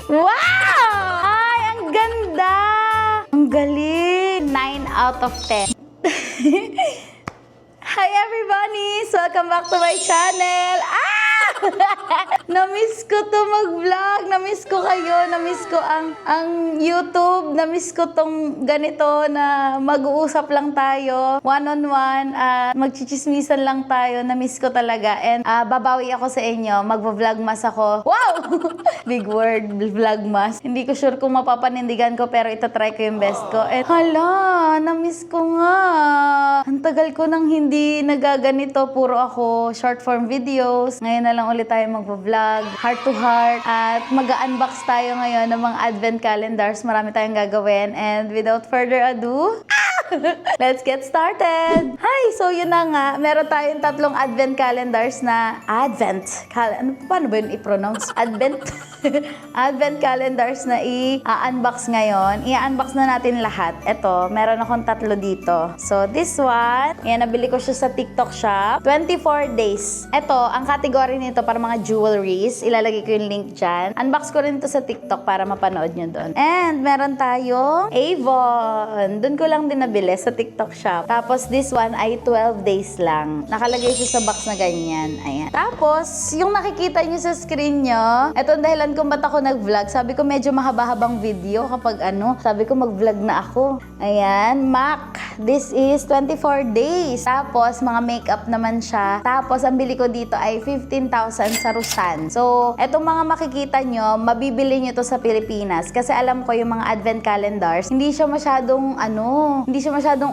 Wow! Ay, ang ganda! Ang galing! 9 out of 10. Hi everybody! Welcome back to my channel! Namiss ko to mag-vlog. Namiss ko kayo. Namiss ko ang YouTube. Namiss ko tong ganito na mag-uusap lang tayo. One-on-one. Magchichismisan lang tayo. Namiss ko talaga. And babawi ako sa inyo. Magva-vlogmas ako. Wow! Big word. Vlogmas. Hindi ko sure kung mapapanindigan ko pero itatry ko yung best ko. And hala! Namiss ko nga. Ang tagal ko nang hindi nagaganito. Puro ako short form videos. Ngayon na lang ulit tayo magpa-vlog, heart to heart, at mag-unbox tayo ngayon ng mga advent calendars. Marami tayong gagawin, and without further ado, let's get started! Hi! So yun na nga, meron tayong 3 advent calendars na paano ba yun i-pronounce? Advent? Advent calendars na i-unbox ngayon. I-unbox na natin lahat. Ito, meron akong 3 dito. So this one, yan, nabili ko siya sa TikTok shop. 24 days. Ito, ang category nito para mga jewelries. Ilalagay ko yung link dyan. Unbox ko rin to sa TikTok para mapanood nyo doon. And meron tayong Avon. Doon ko lang din nabili sa TikTok shop. Tapos this one ay 12 days lang. Nakalagay siya sa box na ganyan. Ayan. Tapos, yung nakikita nyo sa screen nyo, ito ang dahilan kung ba't ako nag-vlog. Sabi ko medyo mahaba-habang video kapag sabi ko mag-vlog na ako. Ayan, MAC. This is 24 days. Tapos, mga makeup naman siya. Tapos, ang bili ko dito ay 15,000 sa Rusan. So, etong mga makikita nyo, mabibili nyo to sa Pilipinas. Kasi alam ko yung mga advent calendars, hindi siya masyadong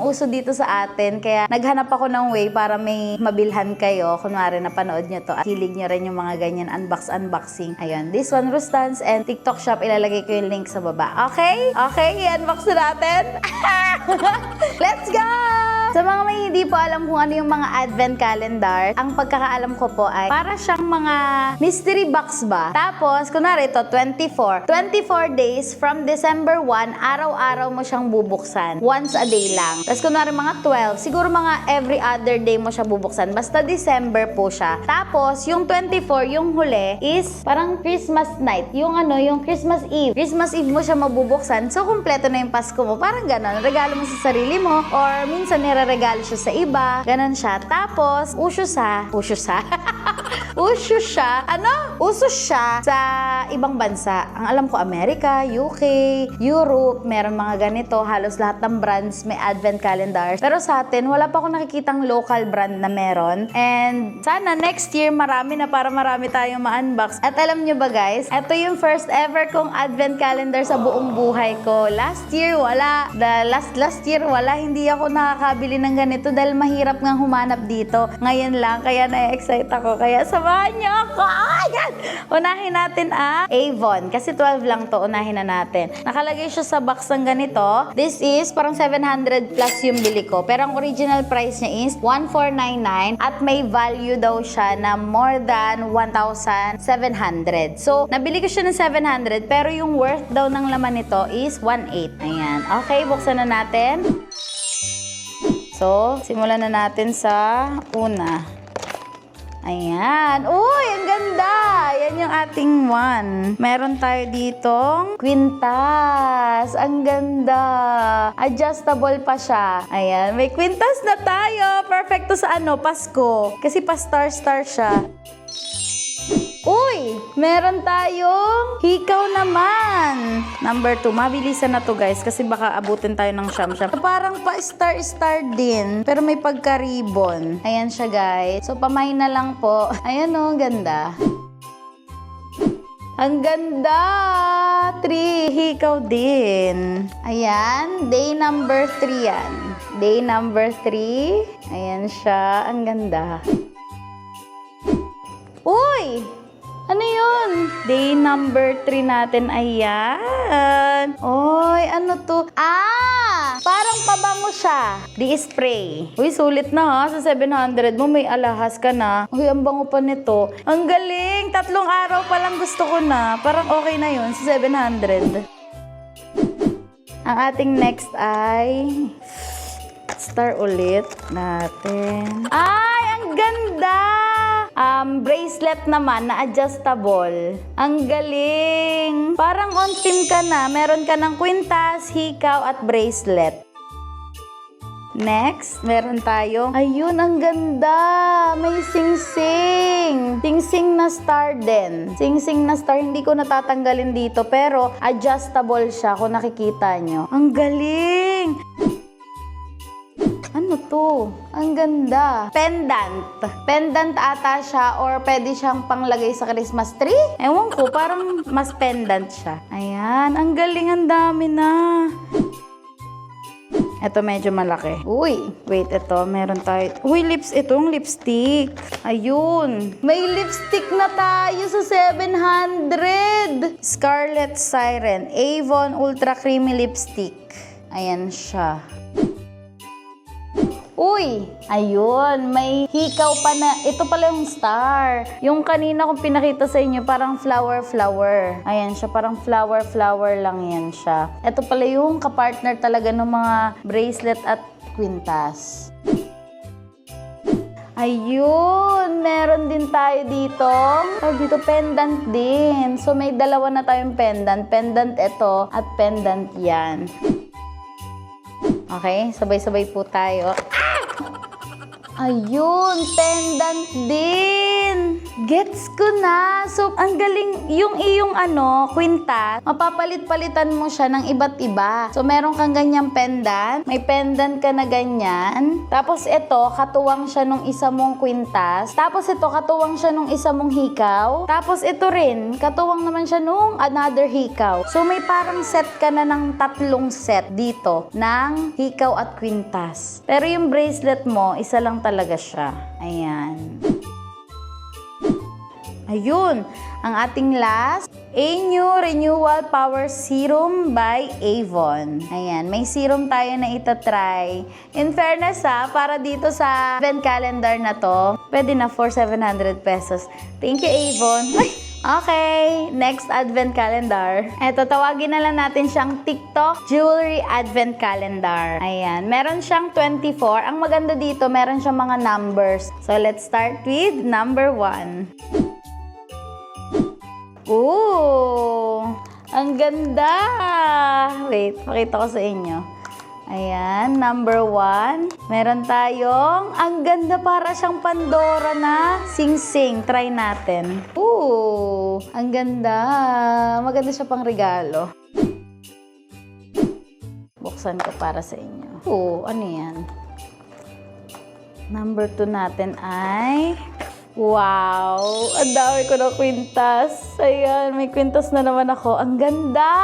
uso dito sa atin. Kaya, naghanap ako ng way para may mabilhan kayo. Kunwari, napanood nyo to. At hilig nyo rin yung mga ganyan unboxing. Ayun, this one, Rustans and TikTok shop. Ilalagay ko yung link sa baba. Okay? Okay, i-unbox na natin. Let's go! Sa mga may hindi po alam kung ano yung mga advent calendar, ang pagkakaalam ko po ay para siyang mga mystery box ba? Tapos, kunwari ito, 24 days from December 1, araw-araw mo siyang bubuksan. Once a day lang. Tapos, kunwari mga 12, siguro mga every other day mo siya bubuksan. Basta December po siya. Tapos, yung 24, yung huli is parang Christmas night. Yung Christmas Eve. Christmas Eve mo siya mabubuksan. So, kumpleto na yung Pasko mo. Parang ganon. Regalo mo sa sarili mo. Or minsan nire-regalo siya sa iba. Ganon siya. Tapos, uso siya sa ibang bansa. Ang alam ko, Amerika, UK, Europe, meron mga ganito. Halos lahat ng brands may advent calendars. Pero sa atin, wala pa akong nakikitang local brand na meron. And sana next year, marami tayong ma-unbox. At alam nyo ba guys, ito yung first ever kong advent calendar sa buong buhay ko. Last year, wala. Last year, wala. Hindi ako nakakabili ng ganito dahil mahirap nga humanap dito. Ngayon lang, kaya na-excite ako. Kaya samahan niyo ako. Ayan! Unahin natin ang Avon. Kasi 12 lang to. Unahin na natin. Nakalagay siya sa box ng ganito. This is parang 700 plus yung bili ko. Pero ang original price niya is 1,499 at may value daw siya na more than 1,700. So, nabili ko siya ng 700 pero yung worth daw ng laman nito is 1,800. Ayan. Okay, buksan na natin. So, simulan na natin sa una. Ayan. Uy, ang ganda! Yan yung ating one. Meron tayo ditong kwintas. Ang ganda. Adjustable pa siya. Ayan. May kwintas na tayo. Perfecto sa Pasko. Kasi pa-star-star siya. Uy! Meron tayong hikaw naman. Number 2. Mabilisan na to guys kasi baka abutin tayo ng siyam-siyam. Parang pa-star-star din. Pero may pagka-ribbon. Ayan siya guys. So pamain na lang po. Ayan o, ganda. Ang ganda! 3. Hikaw din. Ayan. Day number 3 yan. Day number 3. Ayan siya. Ang ganda. Uy! Ano yun? Day number 3 natin. Ayan. Oy, ano to? Parang pabango siya. Di-spray. Uy, sulit na ha. Sa 700 mo, may alahas ka na. Uy, ang bango pa nito. Ang galing! 3 araw pa lang gusto ko na. Parang okay na yun sa 700. Ang ating next ay star ulit natin. Ay, ang ganda! bracelet naman na adjustable. Ang galing! Parang on team ka na. Meron ka ng kwintas, hikaw at bracelet. Next, meron tayo. Ayun, ang ganda! May sing-sing. Sing-sing na star din. Sing-sing na star, hindi ko natatanggalin dito. Pero, adjustable siya kung nakikita nyo. Ang galing! Ano to? Ang ganda. Pendant. Pendant ata siya or pwede siyang panglagay sa Christmas tree? Ewan ko, parang mas pendant siya. Ayan, ang galing, ang dami na. Ito medyo malaki. Uy, wait, ito. Meron tayo. Uy, itong lipstick. Ayun. May lipstick na tayo sa 700. Scarlet Siren. Avon Ultra Creamy Lipstick. Ayan siya. Uy! Ayun, may hikaw pa na. Ito pala yung star. Yung kanina kong pinakita sa inyo, parang flower. Ayan siya, parang flower lang yan siya. Ito pala yung kapartner talaga ng mga bracelet at kwintas. Ayun, meron din tayo dito. Dito pendant din. So may dalawa na tayong pendant. Pendant ito at pendant yan. Okay, sabay-sabay po tayo. Ayun, pendant din. Gets ko na. So, ang galing. Yung iyong kwintas, mapapalit-palitan mo siya ng iba't iba. So, meron kang ganyang pendant. May pendant ka na ganyan. Tapos ito, katuwang siya nung isa mong kwintas. Tapos ito, katuwang siya nung isa mong hikaw. Tapos ito rin, katuwang naman siya nung another hikaw. So, may parang set ka na ng 3 set dito ng hikaw at kwintas. Pero yung bracelet mo, isa lang talaga siya. Ayan. Ayun, ang ating last, A-New Renewal Power Serum by Avon. Ayan, may serum tayo na itatry. In fairness para dito sa event calendar na to, pwede na for 700 pesos. Thank you, Avon. Ay! Okay, next advent calendar. Eto, tawagin na lang natin siyang TikTok Jewelry Advent Calendar. Ayan, meron siyang 24. Ang maganda dito, meron siyang mga numbers. So, let's start with number 1. Ooh! Ang ganda! Wait, pakita ko sa inyo. Ayan, number 1. Meron tayong, ang ganda, para siyang Pandora na sing-sing. Try natin. Ooh! Ang ganda. Maganda siya pang regalo. Buksan ko para sa inyo. Ooh, ano yan? Number 2 natin ay... Wow! Ang dami ko na kwintas. Ayan, may kwintas na naman ako. Ang ganda!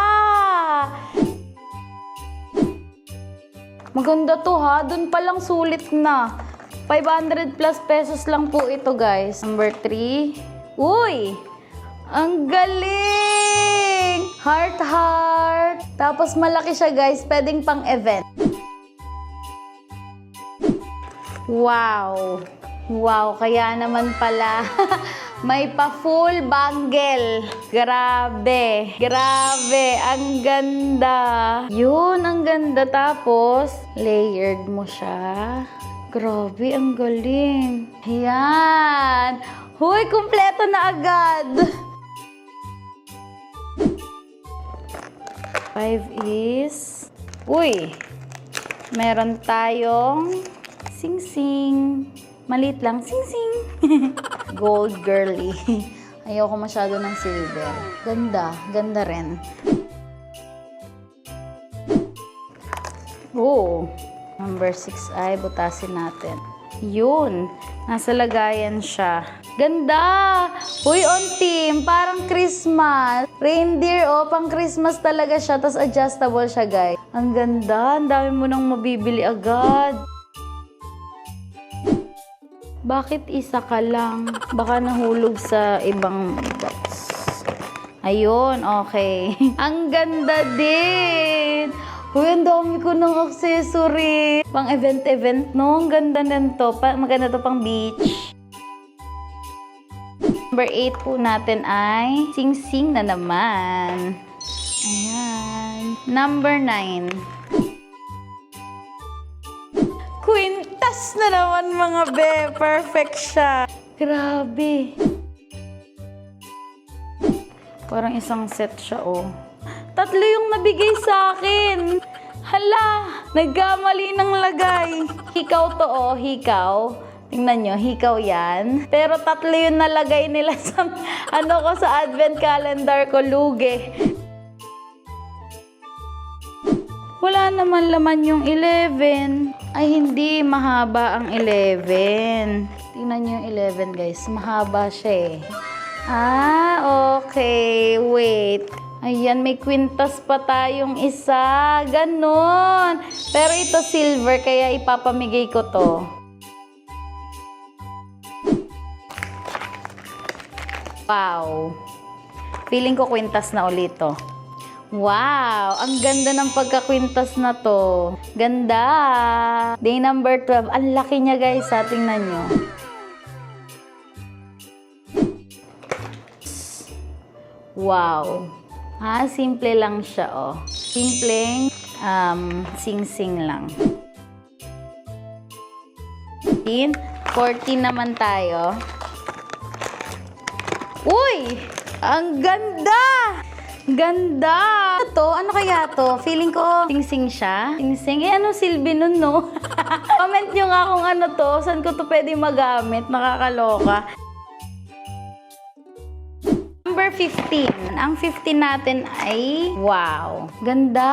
Maganda to ha. Doon pa lang sulit na. 500 plus pesos lang po ito, guys. Number 3. Uy! Ang galing! Heart. Tapos malaki siya, guys. Pwedeng pang event. Wow! Wow, kaya naman pala may pa-full bangle. Grabe, ang ganda. Yun, ang ganda. Tapos, layered mo siya. Grabe, ang galing. Ayan. Huy, kumpleto na agad. 5 is... Uy, meron tayong sing-sing. Maliit lang. Sing-sing. Gold girly. Ayoko masyado ng silver. Ganda. Ganda rin. Oh. Number 6 ay butasin natin. Yun. Nasa lagayan siya. Ganda! Uy, on team. Parang Christmas. Reindeer, pang Christmas talaga siya. Tapos adjustable siya, guys. Ang ganda. Ang dami mo nang mabibili agad. Bakit isa ka lang? Baka nahulog sa ibang box. Ayun, okay. Ang ganda din! Uy, ang dami ko ng accessory. Pang event, no? Ang ganda nito. Maganda to pang beach. Number 8 po natin ay sing-sing na naman. Ayan. Number 9. Kwintas na naman, mga be. Perfect siya. Grabe. Parang isang set siya, oh. 3 yung nabigay sa akin. Hala, nagkamali ng lagay. Hikaw to, oh, hikaw. Tingnan nyo, hikaw yan. Pero 3 yung nalagay nila sa, sa advent calendar ko, lugi. Wala naman laman yung 11. Ay, hindi. Mahaba ang 11. Tingnan nyo yung 11, guys. Mahaba siya, eh. Okay. Wait. Ayan, may kwintas pa tayong isa. Ganon. Pero ito silver, kaya ipapamigay ko to. Wow. Feeling ko kwintas na ulit to. Wow! Ang ganda ng pagkakwintas na to. Ganda! Day number 12. Ang laki niya, guys. Tingnan nyo. Wow! Simple lang siya, oh. Simpleng sing-sing lang. 14 naman tayo. Uy! Ang ganda! Ganda! Ano kaya to? Feeling ko sing-sing siya. Sing-sing. Anong silbi nun, no? Comment nyo nga kung ano to. Saan ko to pwede magamit? Nakakaloka. Number 15. Ang 15 natin ay, wow. Ganda!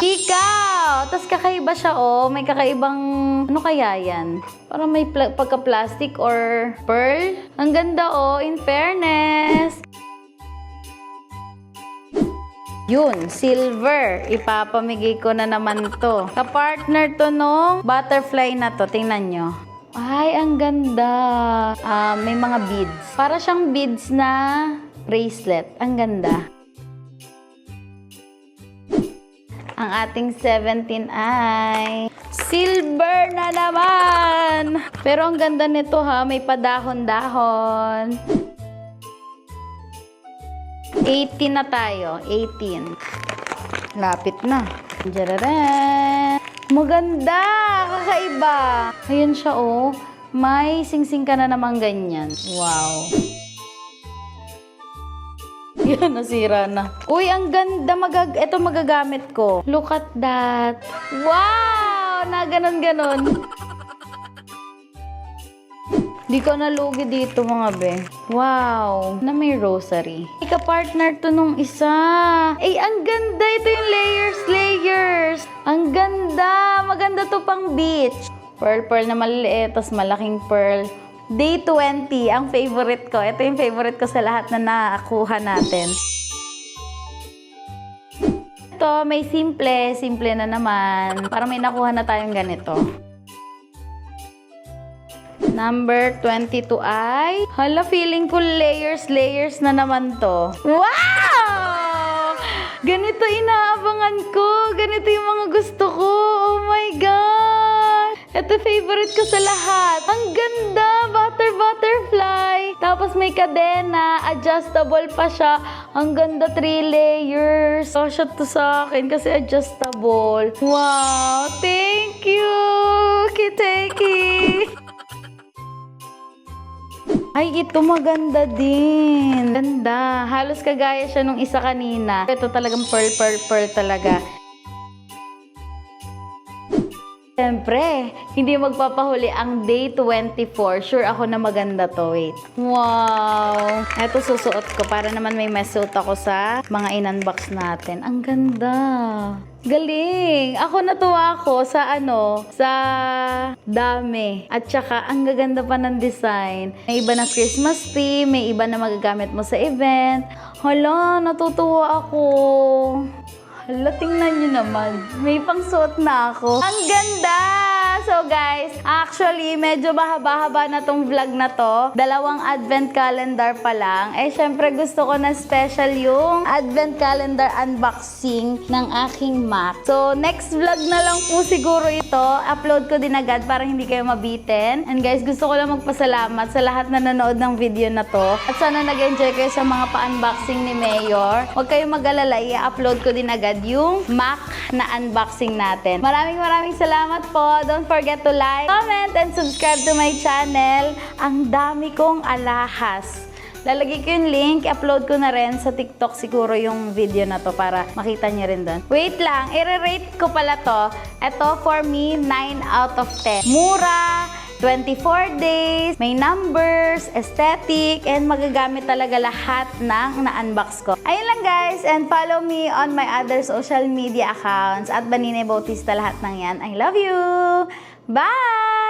Hikaw! Tapos kakaiba siya, oh. May kakaibang, ano kaya yan? Parang may pagka-plastic or pearl. Ang ganda, oh. In fairness. Yun, silver. Ipapamigay ko na naman to. Kapartner to nung butterfly na to. Tingnan nyo. Ay, ang ganda. May mga beads. Para siyang beads na bracelet. Ang ganda. Ang ating 17 ay silver na naman. Pero ang ganda nito, ha. May padahon-dahon. 18 na tayo. 18. Lapit na. Jararan! Maganda! Kakaiba! Ayan siya, oh. May sing-sing ka na naman ganyan. Wow. Yan, nasira na. Uy, ang ganda. Ito magagamit ko. Look at that. Wow! Na ganon-ganon. Di ko nalugi dito, mga be. Wow! Na may rosary. Ika-partner to nung isa. Ang ganda. Ito yung layers. Ang ganda. Maganda to pang beach. Pearl na maliliit, tas malaking pearl. Day 20, ang favorite ko. Ito yung favorite ko sa lahat na nakakuha natin. Ito, may simple na naman. Parang may nakuha na tayong ganito. Number 22 ay, hala, feeling ko layers na naman to. Wow! Ganito inaabangan ko. Ganito yung mga gusto ko. Oh my God! Ito favorite ko sa lahat. Ang ganda! Butterfly. Tapos may kadena. Adjustable pa siya. Ang ganda, 3 layers. So, siya to sa akin kasi adjustable. Wow! Thank you! Kiteki! Ay, ito maganda din. Ganda. Halos kagaya siya nung isa kanina. Ito talagang pearl talaga. Siyempre, hindi magpapahuli ang day 24. Sure ako na maganda to. Wait. Wow! Ito susuot ko para naman may masuot ako sa mga in-unbox natin. Ang ganda. Galing! Ako natuwa ako sa sa dami. At saka, ang gaganda pa ng design. May iba na Christmas tree, may iba na magagamit mo sa event. Hala, natutuwa ako. Hala, tingnan nyo naman. May pangsuot na ako. Ang ganda! So guys, actually, medyo mahaba-haba na tong vlog na to. 2 advent calendar pa lang. Syempre gusto ko na special yung advent calendar unboxing ng aking Mac. So, next vlog na lang po siguro ito. Upload ko din agad para hindi kayo mabitin. And guys, gusto ko lang magpasalamat sa lahat na nanood ng video na to. At sana nag-enjoy kayo sa mga pa-unboxing ni Mayor. Huwag kayong mag-alala, i-upload ko din agad yung Mac na unboxing natin. Maraming salamat po. Don't forget forget to like, comment, and subscribe to my channel. Ang dami kong alahas. Lalagay ko yung link, upload ko na rin sa TikTok siguro yung video na to para makita nyo rin doon. Wait lang, i-rate ko pala to. Ito for me, 9 out of 10. Mura, 24 days, may numbers, aesthetic, and magagamit talaga lahat ng na-unbox ko. Ayun lang guys, and follow me on my other social media accounts at Baninay Bautista, lahat ng yan. I love you! Bye!